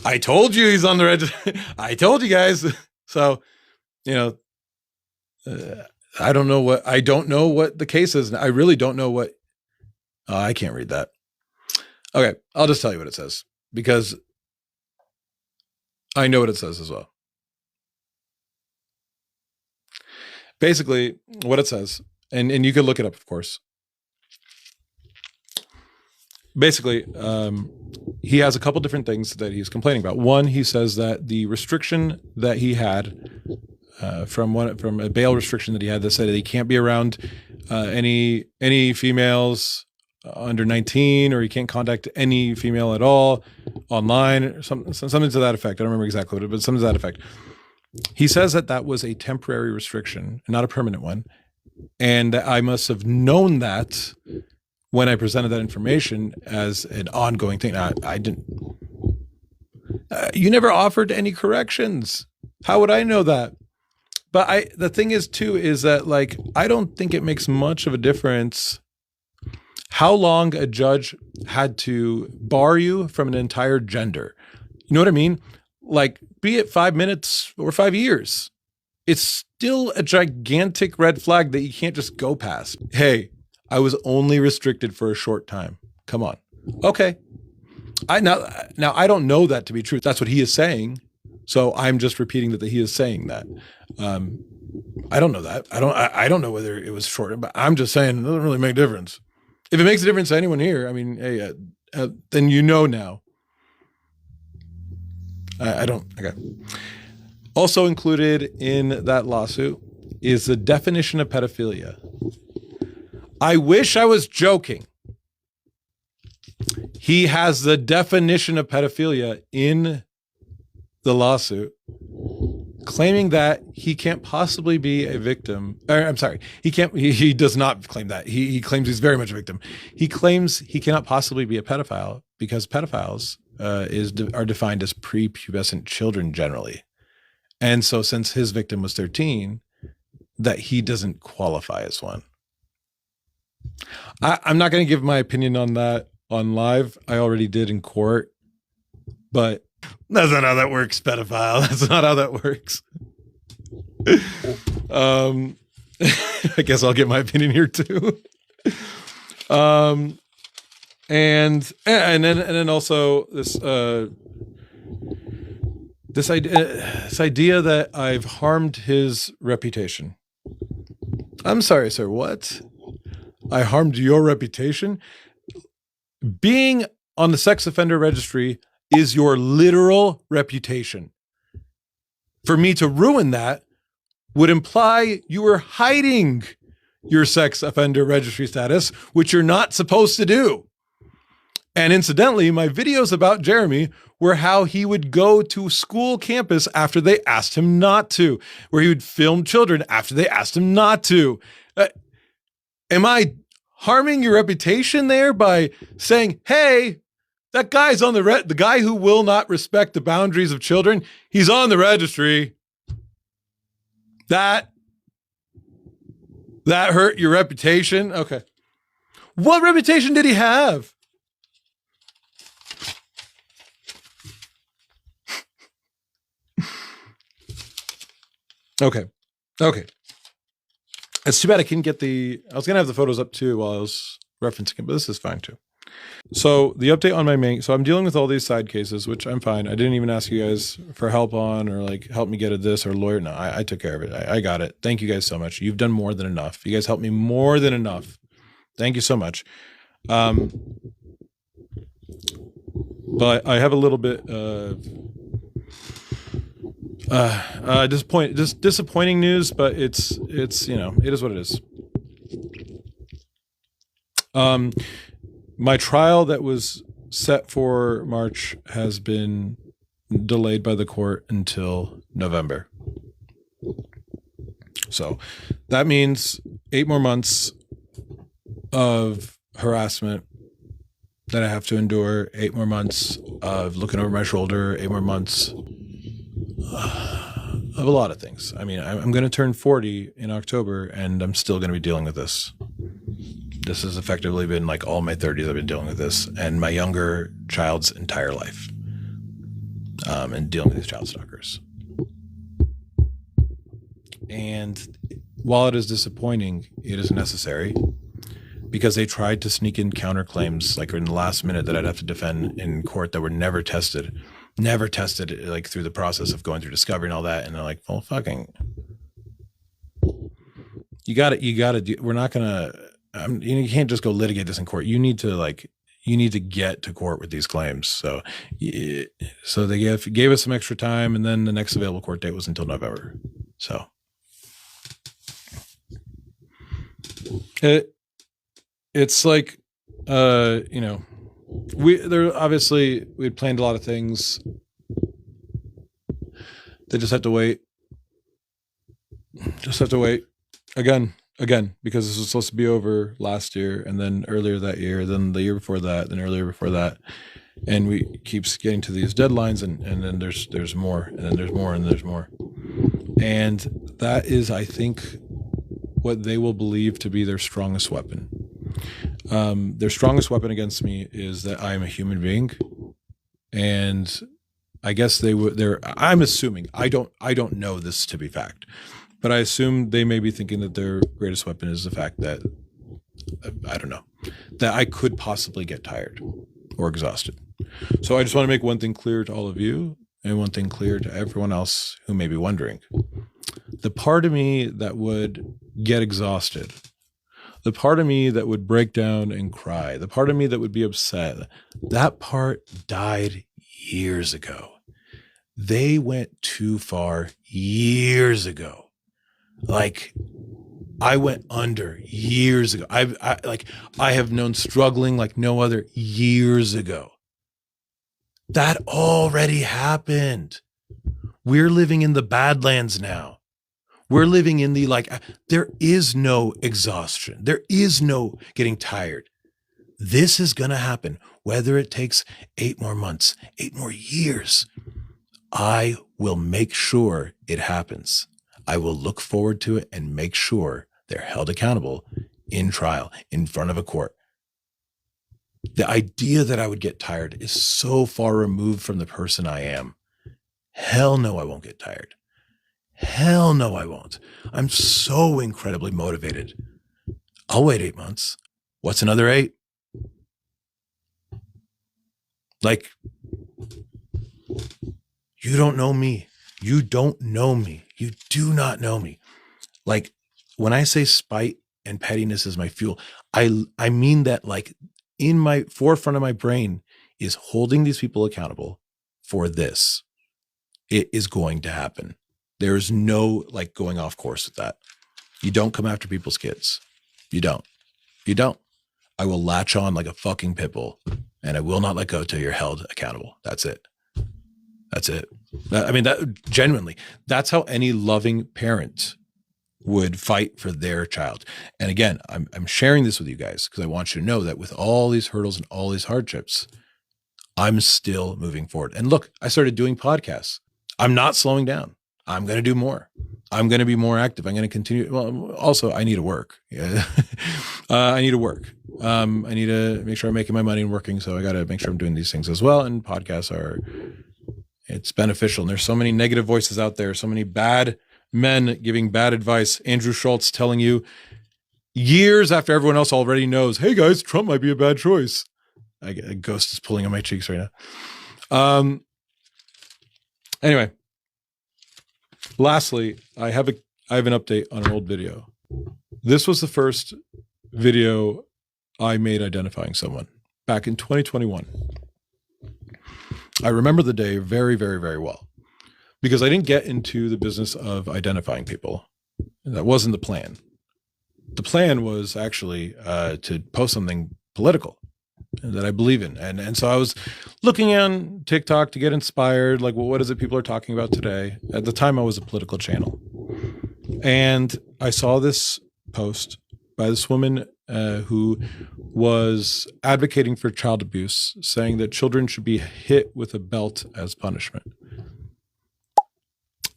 I told you he's on the registry. I told you guys. So, I don't know what the case is. I really don't know what, I can't read that. Okay. I'll just tell you what it says because I know what it says as well. Basically what it says, and you can look it up, of course. Basically, he has a couple different things that he's complaining about. One, he says that the restriction that he had from a bail restriction that he had that said that he can't be around any females under 19, or he can't contact any female at all online, or something to that effect. I don't remember exactly what it, but something to that effect. He says that was a temporary restriction, not a permanent one, and that I must have known that when I presented that information as an ongoing thing. I didn't. You never offered any corrections. How would I know that? But the thing is too, is that like, I don't think it makes much of a difference how long a judge had to bar you from an entire gender. You know what I mean? Like, be it 5 minutes or 5 years, it's still a gigantic red flag that you can't just go past. Hey, I was only restricted for a short time. Come on. Okay. Now I don't know that to be true. That's what he is saying. So I'm just repeating that he is saying that. I don't know that. I don't know whether it was short, but I'm just saying it doesn't really make a difference. If it makes a difference to anyone here, I mean, hey, then you know now. I don't. Okay. Also included in that lawsuit is the definition of pedophilia. I wish I was joking. He has the definition of pedophilia in the lawsuit, claiming that he can't possibly be a victim. I'm sorry, he does not claim that. He claims he's very much a victim. He claims he cannot possibly be a pedophile because pedophiles are defined as prepubescent children generally. And so since his victim was 13, that he doesn't qualify as one. I'm not going to give my opinion on that on live. I already did in court, but that's not how that works, pedophile. That's not how that works. I guess I'll get my opinion here too. And then also this idea that I've harmed his reputation. I'm sorry, sir. What? I harmed your reputation? Being on the sex offender registry is your literal reputation. For me to ruin that would imply you were hiding your sex offender registry status, which you're not supposed to do. And incidentally, my videos about Jeremy were how he would go to school campus after they asked him not to, where he would film children after they asked him not to. Am I harming your reputation there by saying, hey, that guy's on the guy who will not respect the boundaries of children, he's on the registry. That hurt your reputation? Okay. What reputation did he have? Okay. It's too bad I couldn't get I was going to have the photos up too while I was referencing it, but this is fine too. So the update on my main, so I'm dealing with all these side cases, which I'm fine. I didn't even ask you guys for help on or like help me get this or lawyer. No, I took care of it. I got it. Thank you guys so much. You've done more than enough. You guys helped me more than enough. Thank you so much. But I have a little bit of disappointing news, but it's you know, it is what it is. My trial that was set for March has been delayed by the court until November. So that means 8 more months of harassment that I have to endure, 8 more months of looking over my shoulder, 8 more months of a lot of things. I mean, I'm going to turn 40 in October and I'm still going to be dealing with this. This has effectively been like all my 30s I've been dealing with this and my younger child's entire life, and dealing with these child stalkers. And while it is disappointing, it is necessary because they tried to sneak in counterclaims like in the last minute that I'd have to defend in court that were never tested like through the process of going through discovery and all that. And they're like, well, fucking, you got to do, we're not going to, you can't just go litigate this in court. You need to get to court with these claims. So they gave us some extra time, and then the next available court date was until November. So it's like, you know, we had planned a lot of things. They just have to wait. Again, because this was supposed to be over last year and then earlier that year, then the year before that, then earlier before that. And we keeps getting to these deadlines and then there's more and then there's more and there's more. And that is, I think, what they will believe to be their strongest weapon. Their strongest weapon against me is that I am a human being. And I guess I'm assuming, I don't know this to be fact, but I assume they may be thinking that their greatest weapon is the fact that, I don't know, that I could possibly get tired or exhausted. So I just want to make one thing clear to all of you and one thing clear to everyone else who may be wondering. the part of me that would get exhausted, the part of me that would break down and cry, the part of me that would be upset, that part died years ago. They went too far years ago. Like, I went under years ago. I have known struggling like no other years ago. That already happened. We're living in the Badlands now. We're living in the, there is no exhaustion. There is no getting tired. This is going to happen, whether it takes 8 more months, 8 more years. I will make sure it happens. I will look forward to it and make sure they're held accountable in trial, in front of a court. The idea that I would get tired is so far removed from the person I am. Hell no, I won't get tired. Hell no, I won't. I'm so incredibly motivated. I'll wait 8 months. What's another 8? Like, you don't know me. You don't know me. You do not know me. Like, when I say spite and pettiness is my fuel, I mean that, like, in my forefront of my brain is holding these people accountable for this. It is going to happen. There's no, like, going off course with that. You don't come after people's kids. You don't. You don't. I will latch on like a fucking pit bull, and I will not let go till you're held accountable. That's it. That's it. I mean, that genuinely, that's how any loving parent would fight for their child. And again, I'm sharing this with you guys because I want you to know that with all these hurdles and all these hardships, I'm still moving forward. And look, I started doing podcasts. I'm not slowing down. I'm going to do more. I'm going to be more active. I'm going to continue. Well, also, I need to work. Yeah. I need to work. I need to make sure I'm making my money and working. So I got to make sure I'm doing these things as well. And podcasts it's beneficial. And there's so many negative voices out there, so many bad men giving bad advice. Andrew Schultz telling you years after everyone else already knows, hey guys, Trump might be a bad choice. A ghost is pulling on my cheeks right now. Anyway, lastly, I have an update on an old video. This was the first video I made identifying someone back in 2021. I remember the day very, very, very well because I didn't get into the business of identifying people. That wasn't the plan. The plan was actually to post something political that I believe in. And so I was looking on TikTok to get inspired, like, well, what is it people are talking about today? At the time, I was a political channel. And I saw this post by this woman who was advocating for child abuse, saying that children should be hit with a belt as punishment.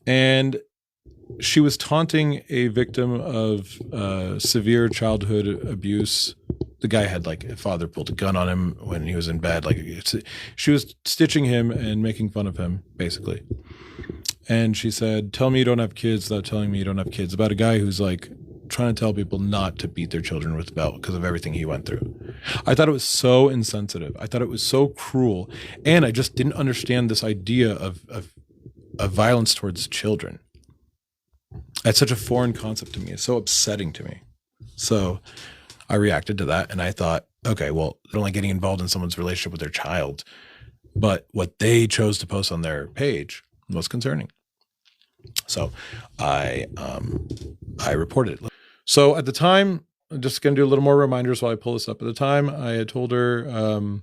And she was taunting a victim of severe childhood abuse. The guy had, like, a father pulled a gun on him when he was in bed. Like, she was stitching him and making fun of him, basically. And she said, tell me you don't have kids without telling me you don't have kids, about a guy who's, like, trying to tell people not to beat their children with a belt because of everything he went through. I thought it was so insensitive. I thought it was so cruel. And I just didn't understand this idea of violence towards children. It's such a foreign concept to me. It's so upsetting to me. So I reacted to that and I thought, okay, well, they're only getting involved in someone's relationship with their child, but what they chose to post on their page was concerning. So I reported it. So at the time, I'm just going to do a little more reminders while I pull this up. At the time, I had told her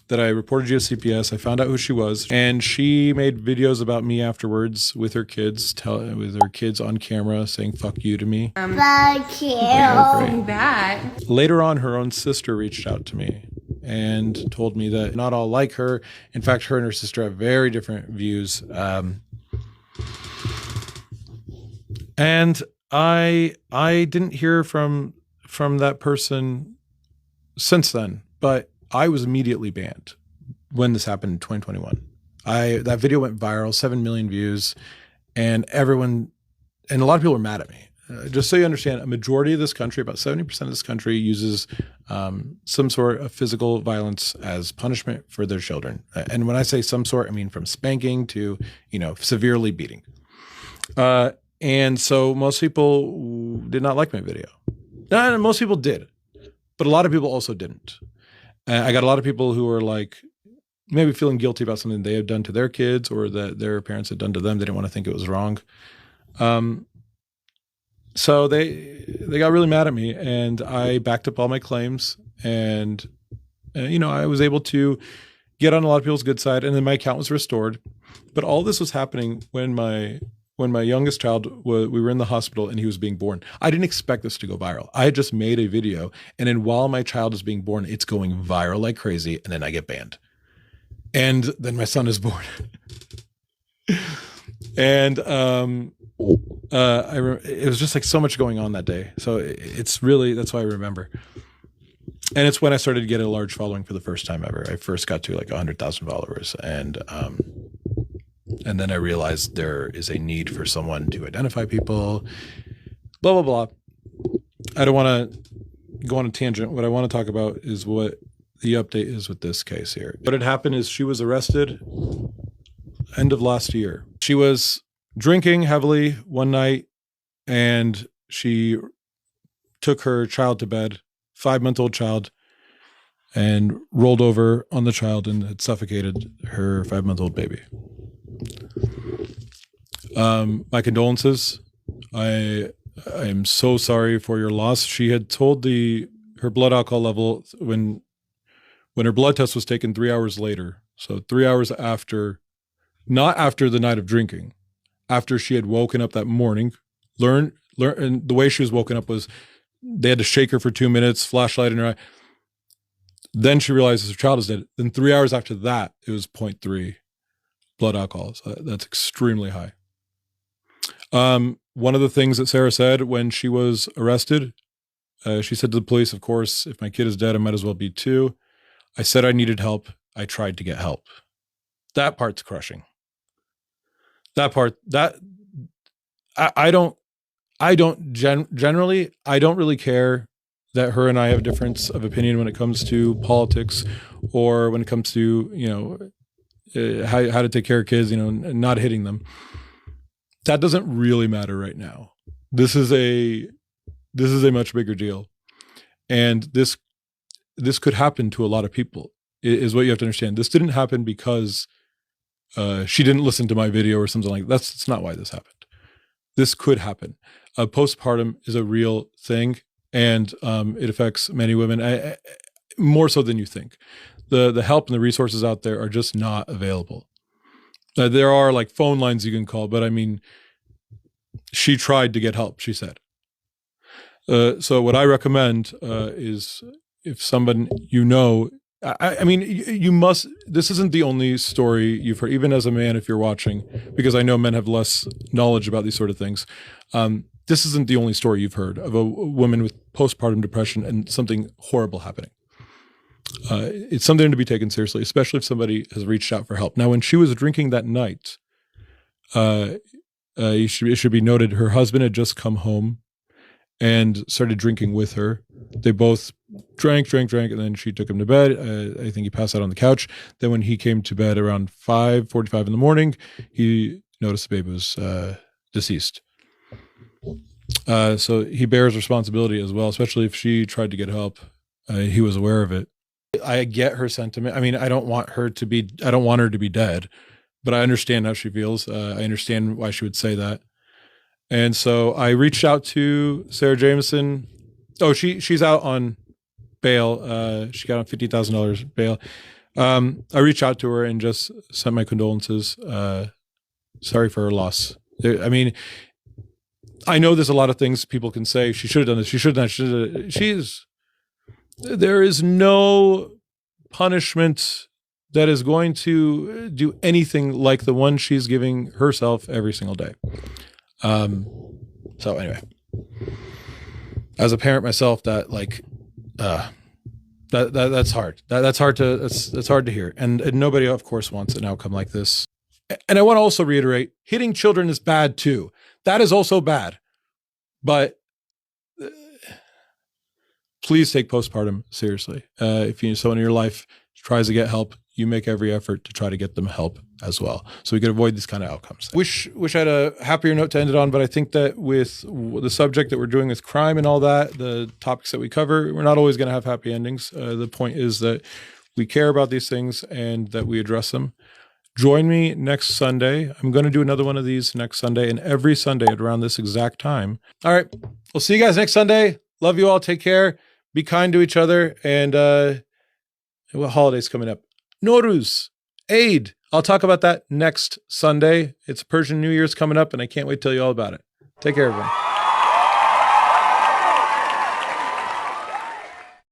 that I reported you to CPS. I found out who she was, and she made videos about me afterwards with her kids, with her kids on camera saying "fuck you" to me. Fuck you. That. Later on, her own sister reached out to me and told me that not all like her. In fact, her and her sister have very different views. And I didn't hear from that person since then, but I was immediately banned when this happened in 2021. That video went viral, 7 million views, and a lot of people were mad at me. Just so you understand, a majority of this country, about 70% of this country, uses some sort of physical violence as punishment for their children. And when I say some sort, I mean from spanking to, severely beating. And so most people did not like my video. No, most people did, but a lot of people also didn't. I got a lot of people who were like maybe feeling guilty about something they had done to their kids or that their parents had done to them. They didn't want to think it was wrong. So they got really mad at me, and I backed up all my claims, and I was able to get on a lot of people's good side, and then my account was restored. But all this was happening when my youngest child we were in the hospital and he was being born. I didn't expect this to go viral. I had just made a video, and then while my child is being born, it's going viral like crazy, and then I get banned. And then my son is born. And it was just like so much going on that day. So it's really, that's why I remember. And it's when I started to get a large following for the first time ever. I first got to like 100,000 followers, and then I realized there is a need for someone to identify people, blah, blah, blah. I don't want to go on a tangent. What I want to talk about is what the update is with this case here. What had happened is she was arrested end of last year. She was drinking heavily one night, and she took her child to bed, 5-month-old child, and rolled over on the child and had suffocated her 5-month-old baby. My condolences. I am so sorry for your loss. She had told her blood alcohol level when her blood test was taken 3 hours later. So 3 hours after, not after the night of drinking, after she had woken up that morning, and the way she was woken up was they had to shake her for 2 minutes, flashlight in her eye. Then she realizes her child is dead. Then 3 hours after that, it was 0.3 blood alcohol. So that's extremely high. One of the things that Sarah said when she was arrested, she said to the police, of course, if my kid is dead, I might as well be too. I said I needed help. I tried to get help. That part's crushing. Generally, I don't really care that her and I have a difference of opinion when it comes to politics or when it comes to, how to take care of kids, and not hitting them. That doesn't really matter right now. This is a much bigger deal. And this could happen to a lot of people, is what you have to understand. This didn't happen because she didn't listen to my video or something like that. That's not why this happened. This could happen. Postpartum is a real thing, and it affects many women, more so than you think. The help and the resources out there are just not available. There are like phone lines you can call, but I mean, she tried to get help, she said. So what I recommend is if someone I mean, you must, this isn't the only story you've heard, even as a man, if you're watching, because I know men have less knowledge about these sort of things. This isn't the only story you've heard of a woman with postpartum depression and something horrible happening. It's something to be taken seriously, especially if somebody has reached out for help. Now, when she was drinking that night, it should be noted, her husband had just come home and started drinking with her. They both drank, and then she took him to bed. I think he passed out on the couch. Then when he came to bed around 5:45 in the morning, he noticed the baby was deceased. So he bears responsibility as well, especially if she tried to get help. He was aware of it. I get her sentiment. I mean, I don't want her to be dead, but I understand how she feels. I understand why she would say that. And so I reached out to Sarah Jameson. Oh, she's out on bail. She got on $50,000 bail. I reached out to her and just sent my condolences. Sorry for her loss. I mean, I know there's a lot of things people can say. She should have done this. She should have done that. There is no punishment that is going to do anything like the one she's giving herself every single day. So anyway, as a parent myself, that's hard. That's hard to hear. And nobody, of course, wants an outcome like this. And I want to also reiterate, hitting children is bad too. That is also bad. But please take postpartum seriously. If you know someone in your life tries to get help, you make every effort to try to get them help as well, so we could avoid these kind of outcomes. Wish I had a happier note to end it on, but I think that with the subject that we're doing with crime and all that, the topics that we cover, we're not always going to have happy endings. The point is that we care about these things and that we address them. Join me next Sunday. I'm going to do another one of these next Sunday, and every Sunday at around this exact time. All right. We'll see you guys next Sunday. Love you all. Take care. Be kind to each other. And what holiday's coming up? Nowruz, Eid. I'll talk about that next Sunday. It's Persian New Year's coming up, and I can't wait to tell you all about it. Take care, everyone.